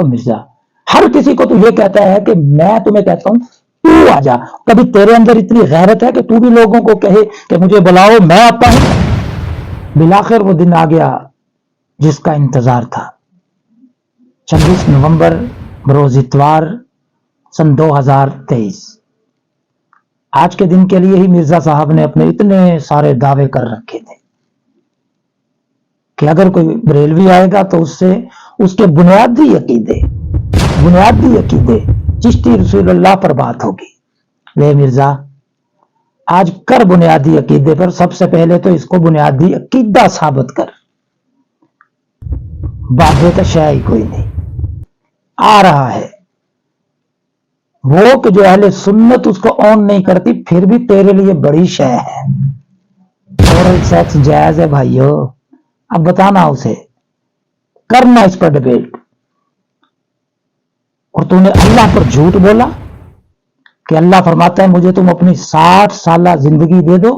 ओ मिर्जा, हर किसी को तो ये कहता है कि मैं तुम्हें कहता हूं तू आ जा, कभी तेरे अंदर इतनी गैरत है कि तू भी लोगों को कहे कि मुझे बुलाओ मैं आता हूं। बिलाखिर वो दिन आ गया जिसका इंतजार था। 26 नवंबर बरोज इतवार सन 2023। आज के दिन के लिए ही मिर्जा साहब ने अपने इतने सारे दावे कर रखे थे कि अगर कोई बरेलवी आएगा तो उससे उसके बुनियादी अकीदे चिश्ती रसूलुल्लाह पर बात होगी। ले मिर्जा, आज कर बुनियादी अकीदे पर, सबसे पहले तो इसको बुनियादी अकीदा साबित कर। बाबे तो शय ही कोई नहीं आ रहा है वो कि जो अहले सुन्नत उसको ऑन नहीं करती, फिर भी तेरे लिए बड़ी शय है। ओरल सेक्स जायज है भाइयों, अब बताना उसे, करना इस पर डिबेट। और तूने अल्लाह पर झूठ बोला कि अल्लाह फरमाता है मुझे तुम अपनी 60 साल जिंदगी दे दो,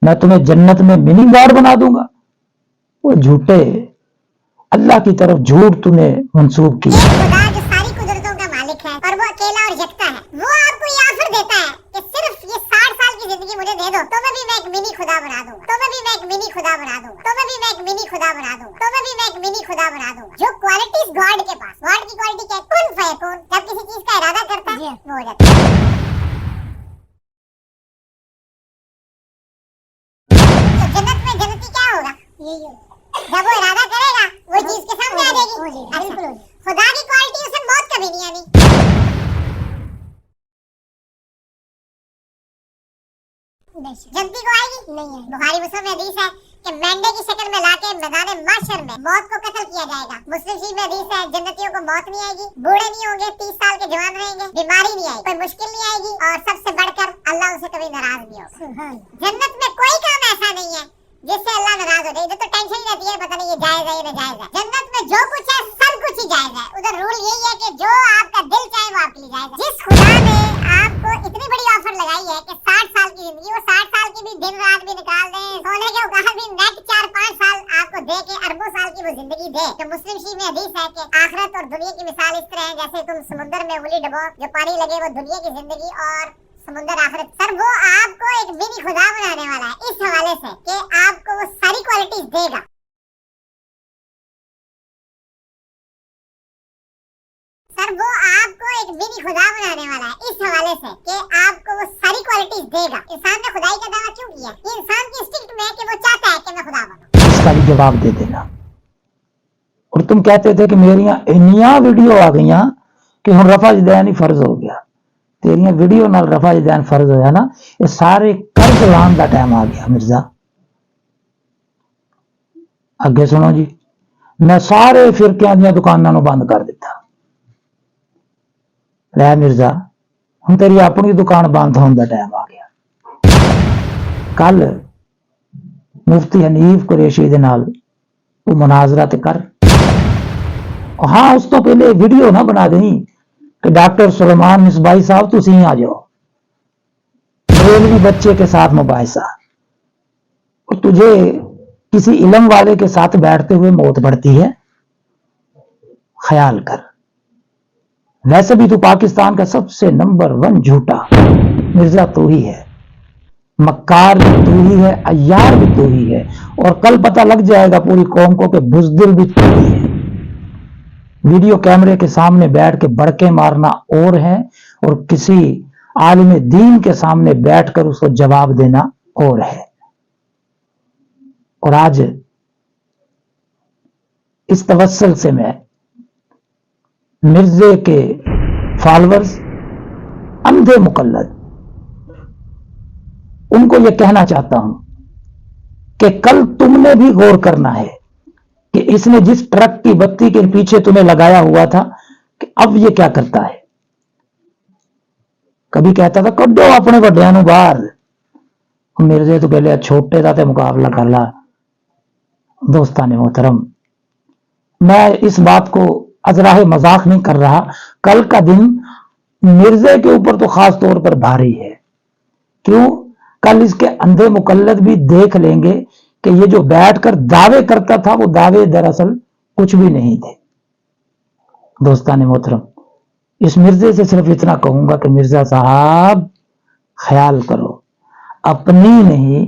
मैं तुम्हें जन्नत में मिनी गॉड बना दूंगा। वो झूठे अल्लाह की तरफ झूठ तूने मंसूब किया। खुदा जो सारी कुदरतों का मालिक है और वो अकेला और यकता है, वो आपको ये ऑफर देता है कि सिर्फ ये 60 साल की जिंदगी मुझे दे दो, तो मैं भी एक मिनी खुदा बना दूंगा, तो मैं भी एक मिनी खुदा बना दूंगा, तो मैं भी एक मिनी खुदा बना दूंगा, तो मैं भी एक मिनी खुदा बना दूंगा। जो क्वालिटीज गॉड के पास, गॉड की क्वालिटी क्या है? कुन फयकुन। जब किसी चीज का इरादा करता है वो हो जाता है। तो जन्नत में जन्नती क्या होगा? यही होगा, जब वो इरादा करेगा वो चीज के सामने आ जाएगी। अच्छा, खुदा की क्वालिटी उसे मौत कभी नहीं आनी। जन्नती को आएगी नहीं है। बुखारी मुस्लिम में हदीस है कि मेंढे की शक्ल में लाके मैदान महशर में मौत को कत्ल किया जाएगा। मुस्लिम शरीफ में हदीस है जन्नतियों को मौत नहीं आएगी, बूढ़े नहीं होंगे, 30 साल के जवान रहेंगे, बीमारी नहीं आएगी, कोई मुश्किल नहीं आएगी, और सबसे बढ़कर अल्लाह उनसे कभी नाराज नहीं होगा। जन्नत में कोई काम ऐसा नहीं है जिससे अल्लाह नाराज हो जाए। इधर तो टेंशन ही रहती है, पता नहीं ये जायज है ये नाजायज है। जन्नत में जो कुछ है सब कुछ ही जायज है। उधर रूल यही है कि जो आपका दिल चाहे वो आपके लिए जायज है। जिस खुदा ने आपको इतनी बड़ी ऑफर लगाई है कि 60 साल की जिंदगी, वो 60 साल की भी दिन रात भी निकाल दे, सोने के औकात भी नेट 4-5 साल आपको दे के अरबों साल की वो जिंदगी दे। तो मुस्लिम शरीफ में हदीस है कि आखिरत और दुनिया की मिसाल इस तरह है जैसे तुम समुद्र में उंगली डुबो, जो पानी लगे वो दुनिया की जिंदगी और समुद्र आखिरत। सर वो आपको एक मिनी खुदा बनाने वाला है इस हवाले से कि आपको वो सारी क्वालिटीज देगा। सर वो आपको एक मिनी खुदा बनाने वाला है इस हवाले से कि आपको वो सारी क्वालिटीज देगा। इंसान ने खुदाई का दावा क्यों किया? ये इंसान की इंस्टिंक्ट में है कि वो चाहता है कि मैं खुदा बनूं। इसका भी जवाब दे देना। और तुम कहते थे कि मेरी इन्नियां वीडियो आ गई कि हुण रफा जदैन ही फर्ज हो गया। तेरियां वीडियो नाल रफा जदैन फर्ज होया ना, ये सारे कर्ज लाने का टाइम आ गया मिर्जा। अगे सुनो जी, मैं सारे फिरकियां दी दुकानां नूं बंद कर दिता। लै मिर्जा, हुण तेरी अपनी दुकान बंद होने का टाइम आ गया। कल मुफ्ती हनीफ कुरैशी दे नाल तू मुनाजरा ते कर। हाँ, उस तो पहले वीडियो ना बना दें कि डॉक्टर सुलेमान मिसबाई साहब तुसी आ जाओ, बरेलवी बच्चे के साथ मुबाहिसा, और तुझे किसी इल्म वाले के साथ बैठते हुए मौत पड़ती है, ख्याल कर। वैसे भी तू पाकिस्तान का सबसे नंबर 1 झूठा मिर्जा तू ही है, मक्कार भी तू ही है, अय्यार भी तू ही है, और कल पता लग जाएगा पूरी कौम को कि बुज़दिल भी तू ही है। वीडियो कैमरे के सामने बैठ के बड़के मारना और है, और किसी आलिम दीन के सामने बैठकर उसको जवाब देना और है। और आज इस तवस्सुल से मैं मिर्जे के फॉलोअर्स, अंधे मुकल्लद, उनको यह कहना चाहता हूं कि कल तुमने भी गौर करना है कि इसने जिस ट्रक की बत्ती के पीछे तुम्हें लगाया हुआ था कि अब ये क्या करता है। कभी कहता था कड्डो अपने वड्डियां नूं बाहर, मिर्जे तो पहले छोटे का मुकाबला कर ला। दोस्तान मोहतरम, मैं इस बात को अजराह मजाक नहीं कर रहा। कल का दिन मिर्जे के ऊपर तो खास तौर पर भारी है। क्यों? कल इसके अंधे मुकल्लद भी देख लेंगे कि ये जो बैठकर दावे करता था वो दावे दरअसल कुछ भी नहीं थे। दोस्तान मोहतरम, इस मिर्जे से सिर्फ इतना कहूंगा कि मिर्जा साहब ख्याल करो, अपनी नहीं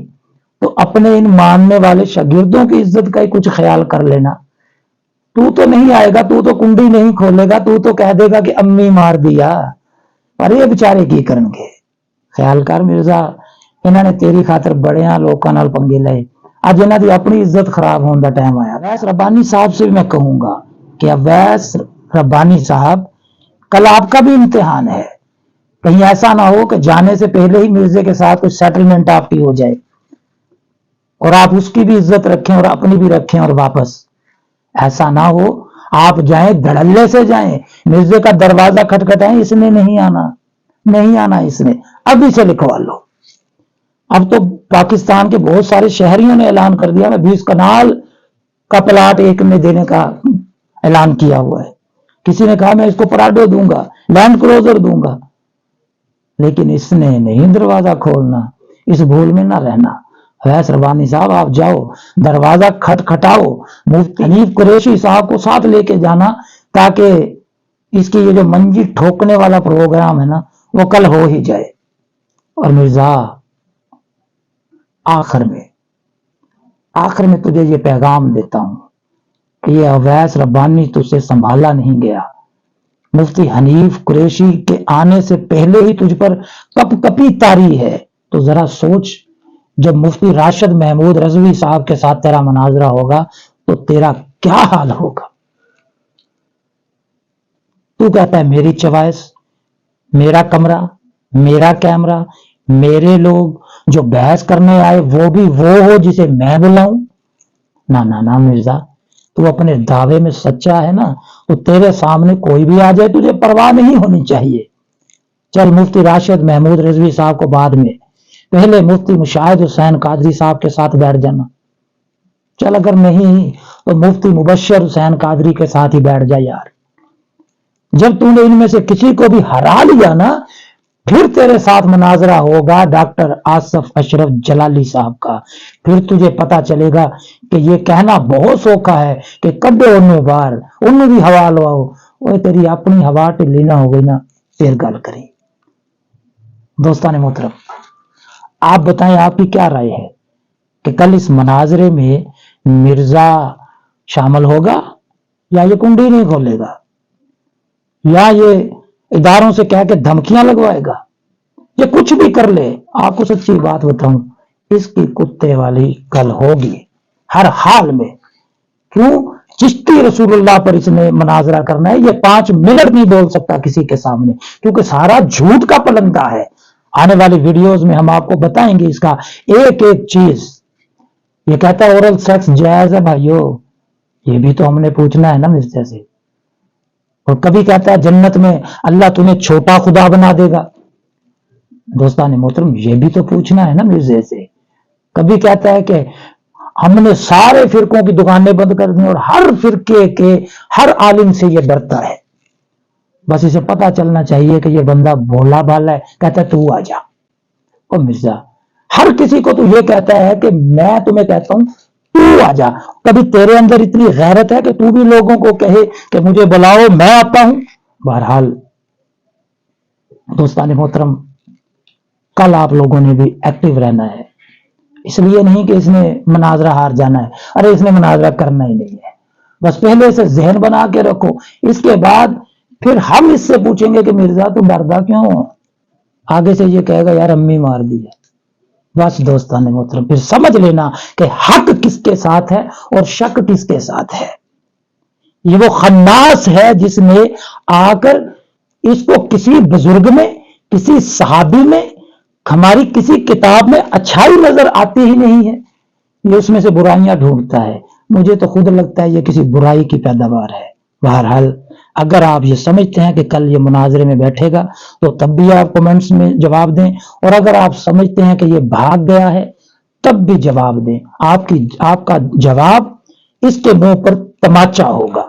तो अपने इन मानने वाले शागिर्दों की इज्जत का ही कुछ ख्याल कर लेना। तू तो नहीं आएगा, तू तो कुंडी नहीं खोलेगा, तू तो कह देगा कि अम्मी मार दिया, पर ये बेचारे की करनगे। ख्याल कर मिर्जा, इन्होंने तेरी खातर बड़िया लोगों नाल पंगे लए, अज इन्हां दी अपनी इज्जत खराब होने का टाइम आया। अवैस रब्बानी साहब से भी मैं कहूंगा कि अवैस रब्बानी साहब, कल आपका भी इम्तिहान है। कहीं ऐसा ना हो कि जाने से पहले ही मिर्जे के साथ कुछ सेटलमेंट आपकी हो जाए और आप उसकी भी इज्जत रखें और अपनी भी रखें, और वापस ऐसा ना हो आप जाएं धड़ल्ले से जाएं, मिर्जे का दरवाजा खटखटाएं, इसने नहीं आना, नहीं आना इसने, अभी से लिखवा लो। अब तो पाकिस्तान के बहुत सारे शहरियों ने ऐलान कर दिया, मैं 20 कनाल का प्लाट एक में देने का ऐलान किया हुआ है। किसी ने कहा मैं इसको पराडो दूंगा, लैंड क्लोजर दूंगा, लेकिन इसने नहीं दरवाजा खोलना। इस भूल में ना रहना। अवैस रब्बानी साहब, आप जाओ, दरवाजा खटखटाओ, मुफ्ती हनीफ कुरैशी साहब को साथ लेके जाना, ताकि इसकी ये जो मंजी ठोकने वाला प्रोग्राम है ना, वो कल हो ही जाए। और मिर्जा, आखिर में तुझे ये पैगाम देता हूं कि ये अवैस रब्बानी तुझसे संभाला नहीं गया। मुफ्ती हनीफ कुरैशी के आने से पहले ही तुझ पर कपकपी तारी है। तो जरा सोच, जब मुफ्ती राशिद महमूद रजवी साहब के साथ तेरा मनाजरा होगा तो तेरा क्या हाल होगा। तू कहता है मेरी चॉइस, मेरा कमरा, मेरा कैमरा, मेरे लोग, जो बहस करने आए वो भी वो हो जिसे मैं बुलाऊं। ना ना ना मिर्जा, तू अपने दावे में सच्चा है ना, तो तेरे सामने कोई भी आ जाए तुझे परवाह नहीं होनी चाहिए। चल मुफ्ती राशिद महमूद रिजवी साहब को बाद में, पहले मुफ्ती मुशाहिद हुसैन कादरी साहब के साथ बैठ जाना। चल अगर नहीं तो मुफ्ती मुबश्शिर हुसैन कादरी के साथ ही बैठ जा यार। जब तूने इनमें से किसी को भी हरा लिया ना, फिर तेरे साथ मनाजरा होगा डॉक्टर आसफ अशरफ जलाली साहब का। फिर तुझे पता चलेगा कि ये कहना बहुत सौखा है कि कड्डे उन्हों बार, उन्हों भी हवा लवाओ। वो तेरी अपनी हवा ढिली ना हो गई ना, फिर गल करी। दोस्तान मोहतरम, आप बताएं आपकी क्या राय है कि कल इस मनाजरे में मिर्जा शामिल होगा या ये कुंडी नहीं खोलेगा, या ये इदारों से कह के धमकियां लगवाएगा, ये कुछ भी कर ले। आपको सच्ची बात बताऊं, इसकी कुत्ते वाली कल होगी हर हाल में। क्यों? चिश्ती रसूलुल्लाह पर इसने मनाजरा करना है। ये 5 मिनट नहीं बोल सकता किसी के सामने, क्योंकि सारा झूठ का पलंदा है। आने वाली वीडियोस में हम आपको बताएंगे इसका एक एक चीज। ये कहता है ओरल सेक्स जायज है भाइयों, ये भी तो हमने पूछना है ना मिर्जा से। और कभी कहता है जन्नत में अल्लाह तुम्हें छोटा खुदा बना देगा। दोस्तान मोहतरम, ये भी तो पूछना है ना मिर्जे से। कभी कहता है कि हमने सारे फिरकों की दुकानें बंद कर दी और हर फिरके के हर आलिम से ये डरता है। बस इसे पता चलना चाहिए कि ये बंदा भोला भाला है। कहता है तू आ जा। ओ मिर्जा, हर किसी को तो ये कहता है कि मैं तुम्हें कहता हूं तू आ जा। कभी तेरे अंदर इतनी गैरत है कि तू भी लोगों को कहे कि मुझे बुलाओ, मैं आता हूं। बहरहाल दोस्तान मोहतरम, कल आप लोगों ने भी एक्टिव रहना है। इसलिए नहीं कि इसने मनाजरा हार जाना है, अरे इसने मनाजरा करना ही नहीं है। बस पहले से जहन बना के रखो, इसके बाद फिर हम इससे पूछेंगे कि मिर्जा तू डरदा क्यों। आगे से ये कहेगा यार अम्मी मार दी है। बस दोस्तान मोहतरम, फिर समझ लेना कि हक किसके साथ है और शक किसके साथ है। ये वो खन्नास है जिसने आकर इसको किसी बुजुर्ग में, किसी सहाबी में, हमारी किसी किताब में अच्छाई नजर आती ही नहीं है, ये उसमें से बुराइयां ढूंढता है। मुझे तो खुद लगता है ये किसी बुराई की पैदावार है। बहरहाल अगर आप ये समझते हैं कि कल ये मुनाजरे में बैठेगा तो तब भी आप कमेंट्स में जवाब दें, और अगर आप समझते हैं कि ये भाग गया है तब भी जवाब दें। आपका जवाब इसके मुंह पर तमाचा होगा।